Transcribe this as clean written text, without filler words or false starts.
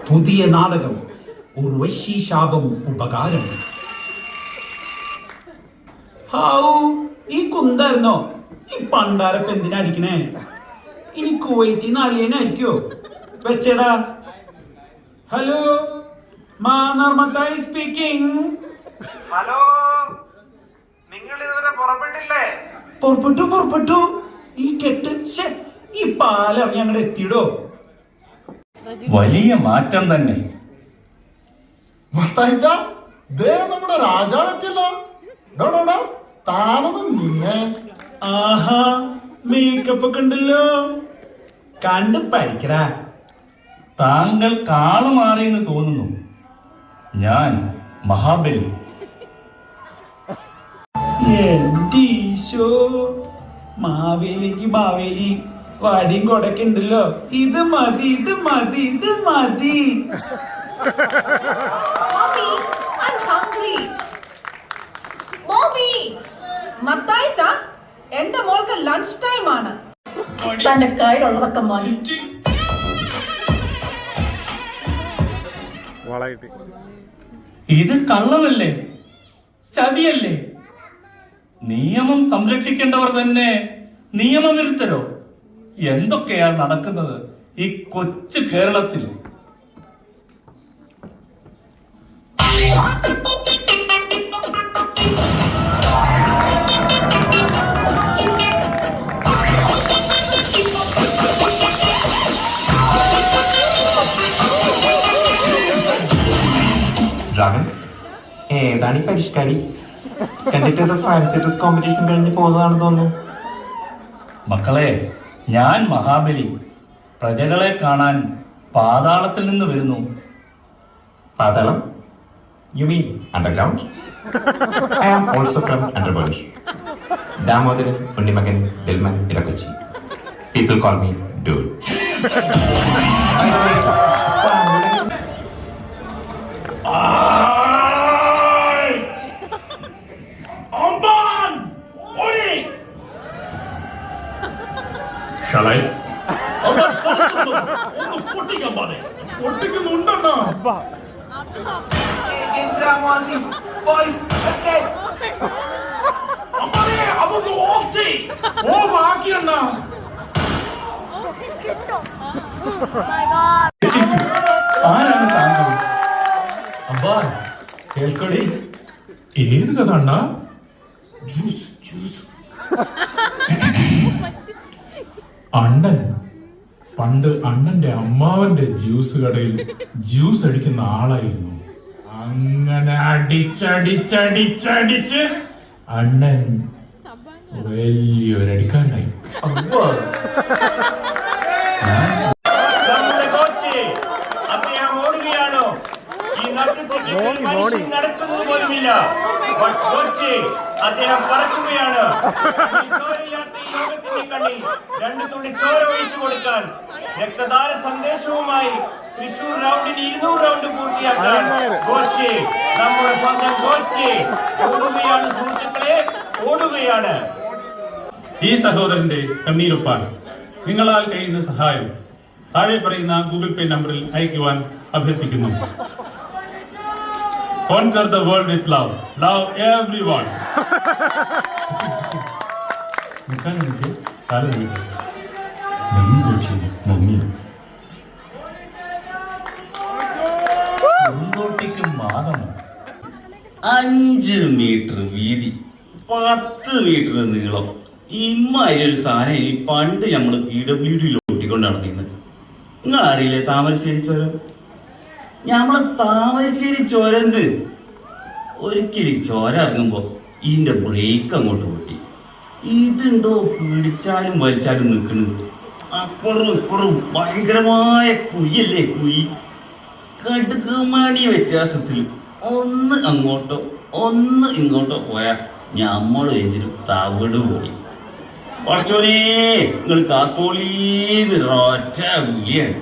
പുതിയ നാടകം ഉർവശി ശാപം ഉപകാരം. ഹാവൂ, ഈ കുന്തായിരുന്നോ ഈ പണ്ടാരപ്പ് എന്തിനാ അടിക്കണേ? ഇനി കുവൈറ്റിന്ന് അളിയനായിരിക്കോ വെച്ചടാ. ഹലോ, മാനർമത്തായി സ്പീക്കിംഗ്. ഹലോ, നിങ്ങൾ ഇതുവരെ പുറപ്പെട്ടില്ലേ? പുറപ്പെട്ടു. ഈ കെട്ട് ഈ പാലം ഞങ്ങളുടെ എത്തിയിടോ. വലിയ മാറ്റം തന്നെ. നമ്മുടെ രാജാവെത്തിയല്ലോ. താനൊന്നും നിന്നെ. ആഹാ, മേക്കപ്പ് ഒക്കെ ഉണ്ടല്ലോ, കണ്ട് പഠിക്കടാ. താങ്കൾ കാള് മാറിയെന്ന് തോന്നുന്നു. ഞാൻ മഹാബലി. എന്റെ ഈശോ, മാവേലിക്ക് മാവേലി വടിയും കൊടക്കെ ഉണ്ടല്ലോ. ഇത് മതി. എന്റെ മോൾക്ക് ലഞ്ച് ടൈം ആണ്. തന്റെ കയ്യിലുള്ളതൊക്കെ മതി. ഇത് കള്ളമല്ലേ, ചതിയല്ലേ? നിയമം സംരക്ഷിക്കേണ്ടവർ തന്നെ നിയമവിരുദ്ധരോ? എന്തൊക്കെയാണ് നടക്കുന്നത് ഈ കൊച്ചു കേരളത്തിൽ? ഡ്രാഗൺ, ഏതാണ് ഈ പരിഷ്കാരി? കണ്ടിട്ട് ഫാൻസി ഡ്രസ് കോമ്പറ്റീഷൻ കഴിഞ്ഞ് പോകുന്നതാണെന്ന് തോന്നുന്നു. മക്കളെ, ഞാൻ മഹാബലി പ്രജകളെ കാണാൻ പാതാളത്തിൽ നിന്ന് വരുന്നു. പാതാളം? You mean underground? I am also from underworld. Damodaran, Unnimagan, Dilman, Irakochi. People call me Dude. ആരാണ് താങ്കൾ? അബ്ബാ കേൾക്കടി. ഏത് കഥ അണ്ണാ? ജ്യൂസ് അണ്ണൻ പണ്ട് അണ്ണന്റെ അമ്മാവന്റെ ജ്യൂസ് കടയിൽ ജ്യൂസ് അടിക്കുന്ന ആളായിരുന്നു. അങ്ങനെ അടിച്ചടിച്ചടിച്ചടിച്ച് അണ്ണൻ വലിയൊരടിക്കാരനായി. അദ്ദേഹം ഓടുകയാണോ? ഈ നടക്കുന്നത് പോലുമില്ല. അദ്ദേഹം പറക്കുകയാണ്. രണ്ടു തുള്ളി ചോര ഒഴിച്ചു കൊടുക്കാൻ രക്തദാന സന്ദേശവുമായി തൃശൂർ റൗണ്ടിന് 200 റൗണ്ട് പൂർത്തിയാക്കാൻ കോച്ച്, നമ്മുടെ സ്വന്തം കോച്ച് ഓടുകയാണ്. സുഹൃത്തുക്കളെ, ഓടുകയാണ്. ഈ സഹോദരന്റെ കണ്ണീരൊപ്പാൻ നിങ്ങളാൽ കഴിയുന്ന സഹായം താഴെ പറയുന്ന ഗൂഗിൾ പേ നമ്പറിൽ അയക്കുവാൻ അഭ്യർത്ഥിക്കുന്നു. Conquer the world with love. Love everyone. മുന്നോട്ടേക്ക് മാറണം. 5 മീറ്റർ വീതി, 10 മീറ്റർ നീളം. ഇമ്മാതിരി ഒരു സാധനം ഈ പണ്ട് നമ്മള് PWD ഓട്ടിക്കൊണ്ട് നടന്നിരുന്നത്. നിങ്ങൾ അറിയില്ലേ താമരശ്ശേരി ചുരം? നമ്മളെ താമരശ്ശേരി ചുരന്ത് ഒരിക്കലും ചോര ഇറങ്ങുമ്പോ ഇതിന്റെ ബ്രേക്ക് അങ്ങോട്ട് പൊട്ടി. ഇതുണ്ടോ പിടിച്ചാലും വലിച്ചാലും നിൽക്കുന്നത്. അപ്പുറം ഇപ്പുറം ഭയങ്കരമായ കുയ്യല്ലേ, കുയി. കടുകുമണി വ്യത്യാസത്തിൽ ഒന്ന് അങ്ങോട്ടോ ഒന്ന് ഇങ്ങോട്ടോ പോയാൽ ഞമ്മള് വെച്ചിട്ട് തവിട് പോയി. കുറച്ചോനേ നിങ്ങൾ കാത്തോളീന്ന് ഒറ്റ വിളിയാണ്.